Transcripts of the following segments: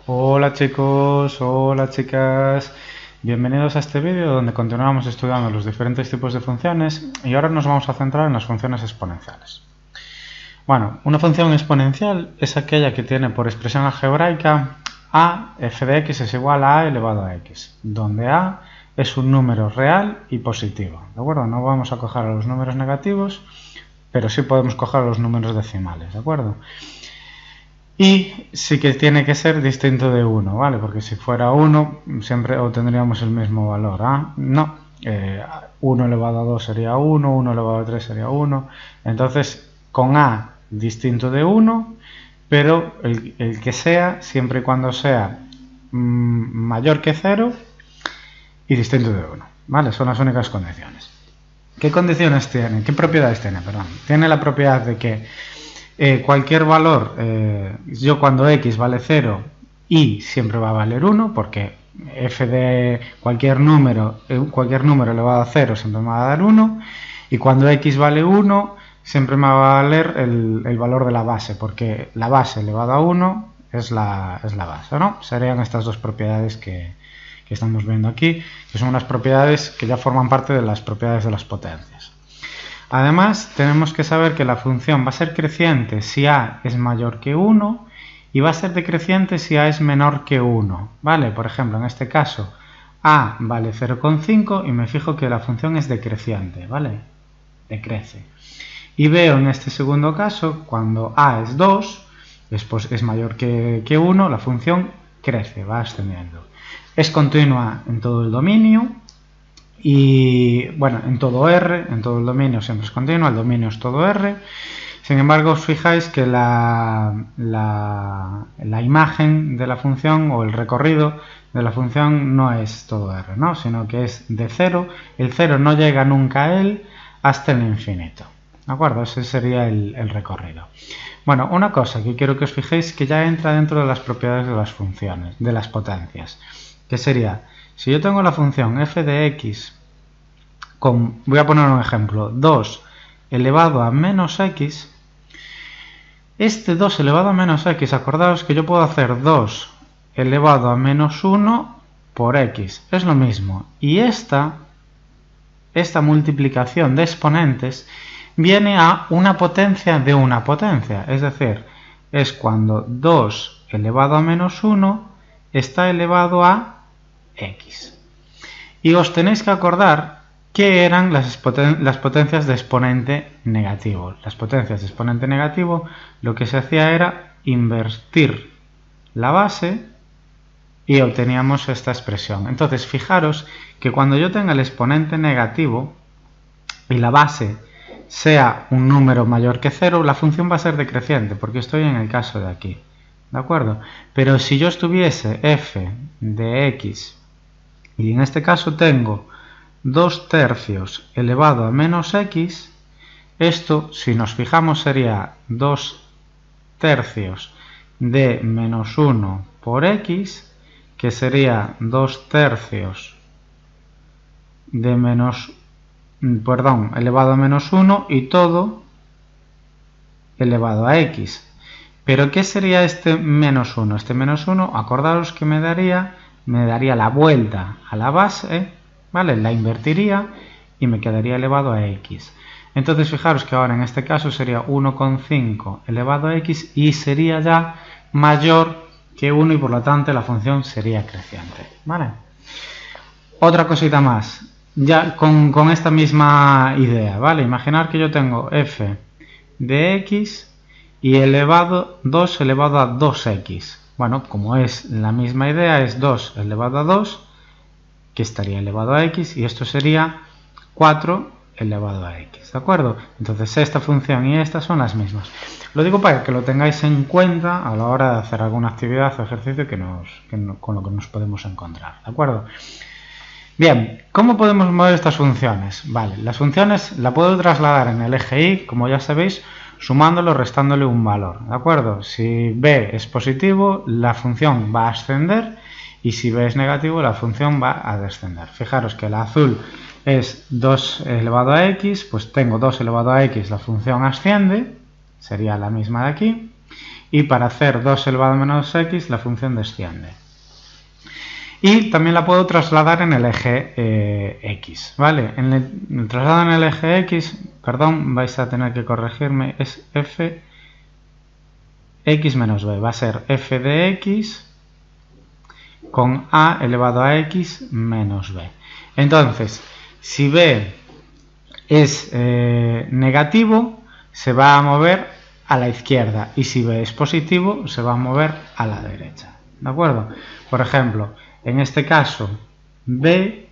Hola chicos, hola chicas, bienvenidos a este vídeo donde continuamos estudiando los diferentes tipos de funciones y ahora nos vamos a centrar en las funciones exponenciales. Bueno, una función exponencial es aquella que tiene por expresión algebraica a f de x es igual a elevado a x, donde a es un número real y positivo, ¿de acuerdo? No vamos a coger a los números negativos, pero sí podemos coger a los números decimales, ¿de acuerdo? Y sí que tiene que ser distinto de 1, ¿vale? Porque si fuera 1 siempre obtendríamos el mismo valor. No, 1 elevado a 2 sería 1, 1 elevado a 3 sería 1. Entonces, con a distinto de 1, pero el que sea, siempre y cuando sea mayor que 0 y distinto de 1, ¿vale? Son las únicas condiciones. ¿Qué condiciones tiene? ¿Qué propiedades tiene? Perdón. Tiene la propiedad de que cualquier valor, yo cuando x vale 0, y siempre va a valer 1, porque f de cualquier número elevado a 0 siempre me va a dar 1, y cuando x vale 1, siempre me va a valer el valor de la base, porque la base elevada a 1 es la base, ¿no? Serían estas dos propiedades que estamos viendo aquí, que son unas propiedades que ya forman parte de las propiedades de las potencias. Además, tenemos que saber que la función va a ser creciente si a es mayor que 1 y va a ser decreciente si a es menor que 1, ¿vale? Por ejemplo, en este caso, a vale 0,5 y me fijo que la función es decreciente, ¿vale? Decrece. Y veo en este segundo caso, cuando a es 2, es mayor que 1, la función crece, va ascendiendo. Es continua en todo el dominio. Y bueno, en todo R, en todo el dominio siempre es continua, el dominio es todo R. Sin embargo, os fijáis que la imagen de la función o el recorrido de la función no es todo R, ¿no? Sino que es de 0. El 0 no llega nunca a él hasta el infinito. ¿De acuerdo? Ese sería el recorrido. Bueno, una cosa que quiero que os fijéis que ya entra dentro de las propiedades de las funciones, de las potencias, que sería, si yo tengo la función f de x con, voy a poner un ejemplo, 2 elevado a menos x, este 2 elevado a menos x, acordaos que yo puedo hacer 2 elevado a menos 1 por x, es lo mismo, y esta multiplicación de exponentes viene a una potencia de una potencia, es decir, es cuando 2 elevado a menos 1 está elevado a x. Y os tenéis que acordar qué eran las potencias de exponente negativo. Las potencias de exponente negativo lo que se hacía era invertir la base y obteníamos esta expresión. Entonces, fijaros que cuando yo tenga el exponente negativo y la base sea un número mayor que 0, la función va a ser decreciente, porque estoy en el caso de aquí. ¿De acuerdo? Pero si yo estuviese f de x, y en este caso tengo 2 tercios elevado a menos x, esto, si nos fijamos, sería 2 tercios de menos 1 por x, que sería 2 tercios de elevado a menos 1 y todo elevado a x. ¿Pero qué sería este menos 1? Este menos 1, acordaros que me daría la vuelta a la base, ¿vale? La invertiría y me quedaría elevado a x. Entonces fijaros que ahora en este caso sería 1,5 elevado a x y sería ya mayor que 1 y por lo tanto la función sería creciente, ¿vale? Otra cosita más, ya con esta misma idea, ¿vale? Imaginar que yo tengo f de x y 2 elevado a 2x. Bueno, como es la misma idea, es 2 elevado a 2, que estaría elevado a x, y esto sería 4 elevado a x, ¿de acuerdo? Entonces esta función y esta son las mismas. Lo digo para que lo tengáis en cuenta a la hora de hacer alguna actividad o ejercicio con lo que nos podemos encontrar, ¿de acuerdo? Bien, ¿cómo podemos mover estas funciones? Vale, las funciones la puedo trasladar en el eje y, como ya sabéis, sumándolo o restándole un valor, ¿de acuerdo? Si b es positivo, la función va a ascender, y si b es negativo, la función va a descender. Fijaros que el azul es 2 elevado a x, pues tengo 2 elevado a x, la función asciende, sería la misma de aquí, Y para hacer 2 elevado a menos x, la función desciende. Y también la puedo trasladar en el eje x, ¿vale? En el traslado en el eje x, perdón, vais a tener que corregirme, es f x menos b. Va a ser f de x con a elevado a x menos b. Entonces, si b es negativo, se va a mover a la izquierda, y si b es positivo, se va a mover a la derecha. ¿De acuerdo? Por ejemplo, en este caso, b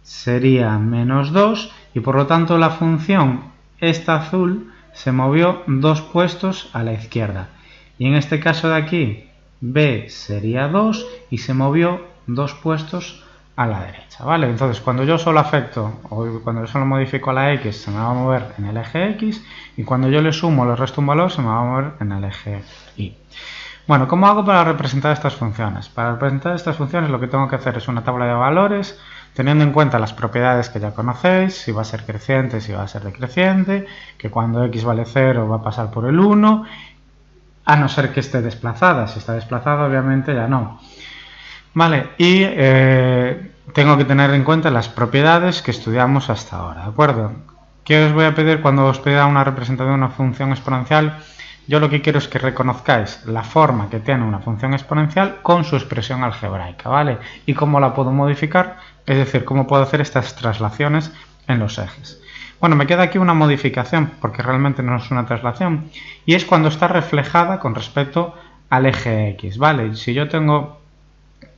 sería menos 2, y por lo tanto la función, esta azul, se movió 2 puestos a la izquierda. Y en este caso de aquí, b sería 2 y se movió 2 puestos a la derecha, ¿vale? Entonces, cuando yo solo afecto, o cuando yo solo modifico a la x, se me va a mover en el eje x, y cuando yo le sumo o le resto un valor, se me va a mover en el eje y. Bueno, ¿cómo hago para representar estas funciones? Para representar estas funciones lo que tengo que hacer es una tabla de valores, teniendo en cuenta las propiedades que ya conocéis, si va a ser creciente, si va a ser decreciente, que cuando x vale 0 va a pasar por el 1, a no ser que esté desplazada. Si está desplazada, obviamente ya no. Vale, y tengo que tener en cuenta las propiedades que estudiamos hasta ahora, ¿de acuerdo? ¿Qué os voy a pedir cuando os pida una representación de una función exponencial? Yo lo que quiero es que reconozcáis la forma que tiene una función exponencial con su expresión algebraica, ¿vale? Y cómo la puedo modificar, es decir, cómo puedo hacer estas traslaciones en los ejes. Bueno, me queda aquí una modificación, porque realmente no es una traslación, y es cuando está reflejada con respecto al eje x, ¿vale? Si yo tengo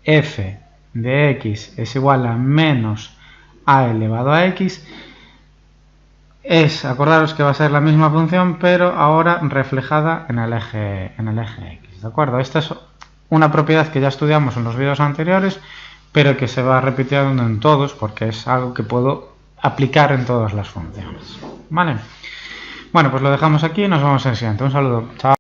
f de x es igual a menos a elevado a x, acordaros que va a ser la misma función, pero ahora reflejada en el eje x, ¿de acuerdo? Esta es una propiedad que ya estudiamos en los vídeos anteriores, pero que se va repitiendo en todos, porque es algo que puedo aplicar en todas las funciones, ¿vale? Bueno, pues lo dejamos aquí y nos vemos en el siguiente. Un saludo, chao.